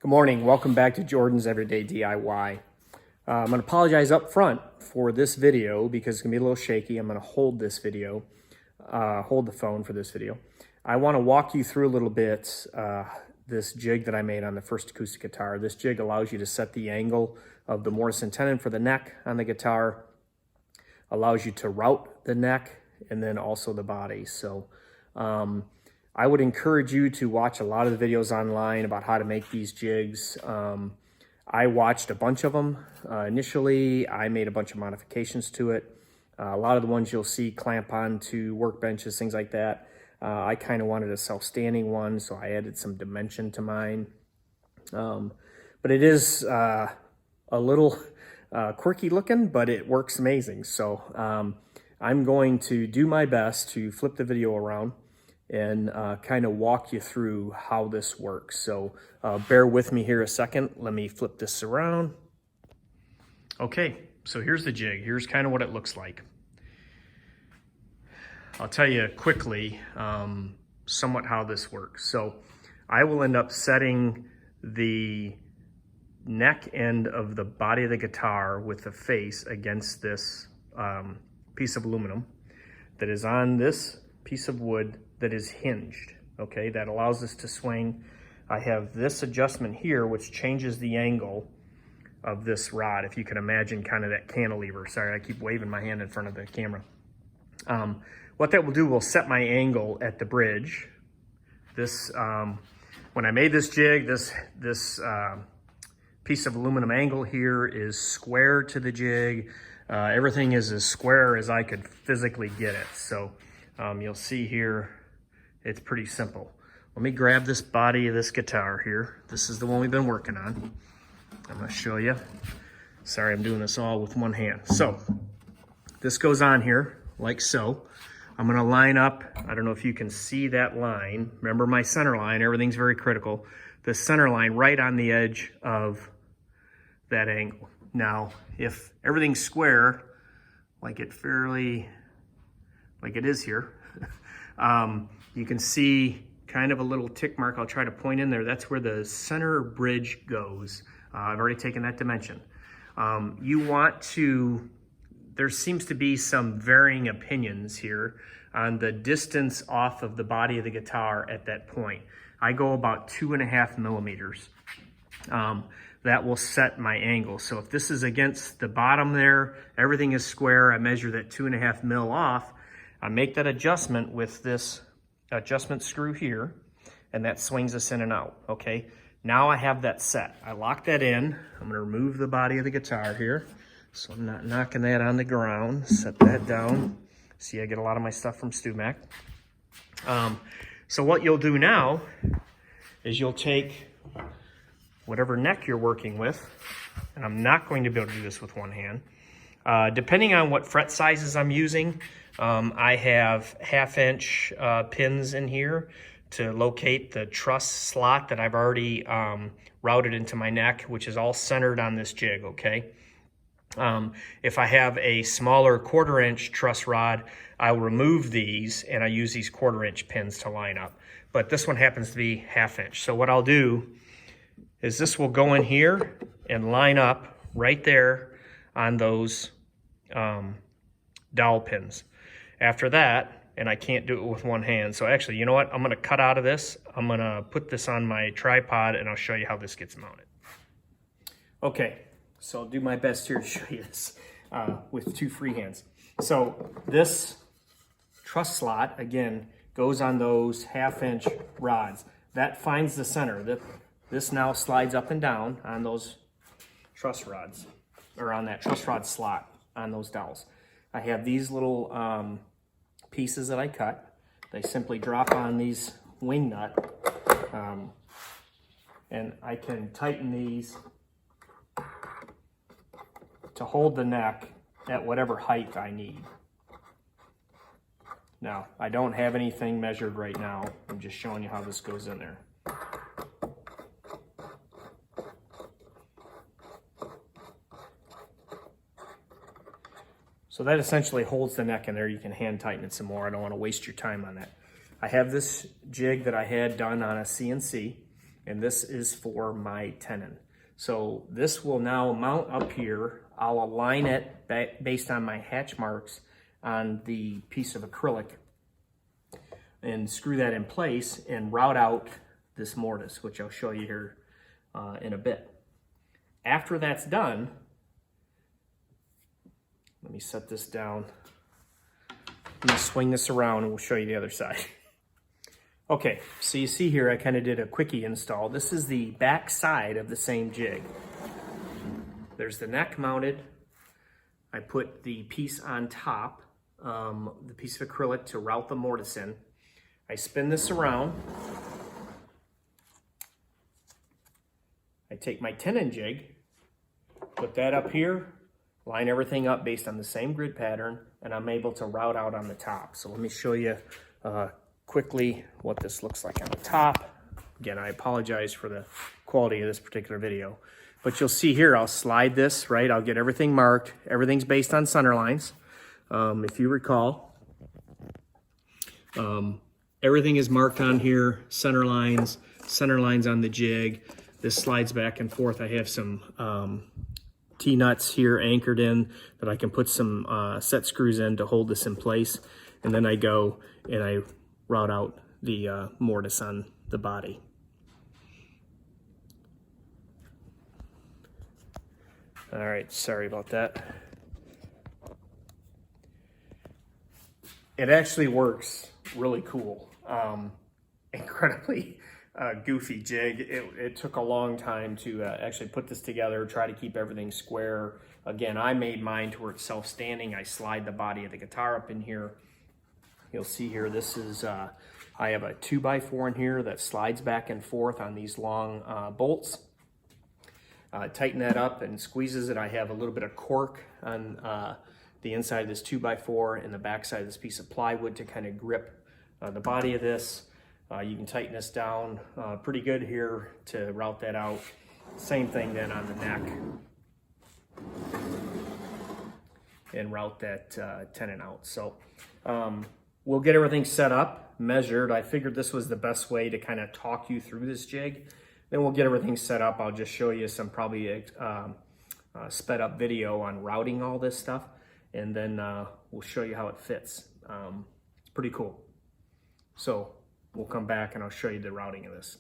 Good morning. Welcome back to Jordan's Everyday DIY. I'm going to apologize up front for this video because it's going to be a little shaky. I'm going to hold this video, hold the phone for this video. I want to walk you through a little bit this jig that I made on the first acoustic guitar. This jig allows you to set the angle of the Mortise Tenon for the neck on the guitar, allows you to route the neck and then also the body. So I would encourage you to watch a lot of the videos online about how to make these jigs. I watched a bunch of them. Initially, I made a bunch of modifications to it. A lot of the ones you'll see clamp onto workbenches, things like that. I kind of wanted a self-standing one, so I added some dimension to mine. But it is a little quirky looking, but it works amazing. So I'm going to do my best to flip the video around and kind of walk you through how this works. So bear with me here a second. Let me flip this around. Okay, so here's the jig. Here's kind of what it looks like. I'll tell you quickly somewhat how this works. So I will end up setting the neck end of the body of the guitar with the face against this piece of aluminum that is on this piece of wood that is hinged, okay? That allows us to swing. I have this adjustment here, which changes the angle of this rod, if you can imagine kind of that cantilever. Sorry, I keep waving my hand in front of the camera. What that will do will set my angle at the bridge. This, when I made this jig, this piece of aluminum angle here is square to the jig. Everything is as square as I could physically get it. So you'll see here, it's pretty simple. Let me grab this body of this guitar here. This is the one we've been working on. I'm gonna show you. Sorry, I'm doing this all with one hand. So this goes on here like so. I'm gonna line up, I don't know if you can see that line. Remember my center line, everything's very critical. The center line right on the edge of that angle. Now, if everything's square, like it is here, you can see kind of a little tick mark. I'll try to point in there. That's where the center bridge goes. I've already taken that dimension. You want to, there seems to be some varying opinions here on the distance off of the body of the guitar at that point. I go about 2.5 millimeters. That will set my angle. So if this is against the bottom there, everything is square, I measure that 2.5 mil off, I make that adjustment with this adjustment screw here, and that swings us in and out, okay? Now I have that set. I lock that in. I'm gonna remove the body of the guitar here, so I'm not knocking that on the ground. Set that down. See, I get a lot of my stuff from StewMac. So what you'll do now is you'll take whatever neck you're working with, and I'm not going to be able to do this with one hand. Depending on what fret sizes I'm using, I have 1/2 inch pins in here to locate the truss slot that I've already routed into my neck, which is all centered on this jig, okay? If I have a smaller 1/4 inch truss rod, I'll remove these and I use these 1/4 inch pins to line up. But this one happens to be 1/2 inch. So what I'll do is this will go in here and line up right there on those dowel pins. After that, and I can't do it with one hand, so actually, you know what? I'm gonna cut out of this. I'm gonna put this on my tripod and I'll show you how this gets mounted. Okay, so I'll do my best here to show you this with 2 free hands. So this truss slot, again, goes on those 1/2 inch rods. That finds the center. This now slides up and down on those truss rods, or on that truss rod slot on those dowels. I have these little pieces that I cut. They simply drop on these wing nut, and I can tighten these to hold the neck at whatever height I need. Now, I don't have anything measured right now. I'm just showing you how this goes in there. So that essentially holds the neck in there. You can hand tighten it some more. I don't want to waste your time on that. I have this jig that I had done on a CNC. and this is for my tenon. So this will now mount up here. I'll align it based on my hatch marks on the piece of acrylic and screw that in place and route out this mortise, which I'll show you here in a bit. After that's done, let me set this down. Let me swing this around and we'll show you the other side. Okay, so you see here I kind of did a quickie install. This is the back side of the same jig. There's the neck mounted. I put the piece on top, the piece of acrylic to route the mortise in. I spin this around. I take my tenon jig, put that up here, line everything up based on the same grid pattern, and I'm able to route out on the top. So let me show you quickly what this looks like on the top. Again, I apologize for the quality of this particular video, but you'll see here, I'll slide this, right? I'll get everything marked. Everything's based on center lines. If you recall, everything is marked on here, center lines on the jig. This slides back and forth. I have some T-nuts here anchored in that I can put some set screws in to hold this in place. And then I go and I route out the mortise on the body. All right, sorry about that. It actually works really cool. Incredibly goofy jig. It took a long time to actually put this together, try to keep everything square. Again, I made mine to where it's self-standing. I slide the body of the guitar up in here. You'll see here, this is, I have a 2x4 in here that slides back and forth on these long bolts. Tighten that up and squeezes it. I have a little bit of cork on the inside of this 2x4 and the back side of this piece of plywood to kind of grip the body of this. You can tighten this down pretty good here to route that out. Same thing then on the neck. And route that tenon out. So we'll get everything set up, measured. I figured this was the best way to kind of talk you through this jig. Then we'll get everything set up. I'll just show you some probably sped up video on routing all this stuff. And then we'll show you how it fits. It's pretty cool. So we'll come back and I'll show you the routing of this.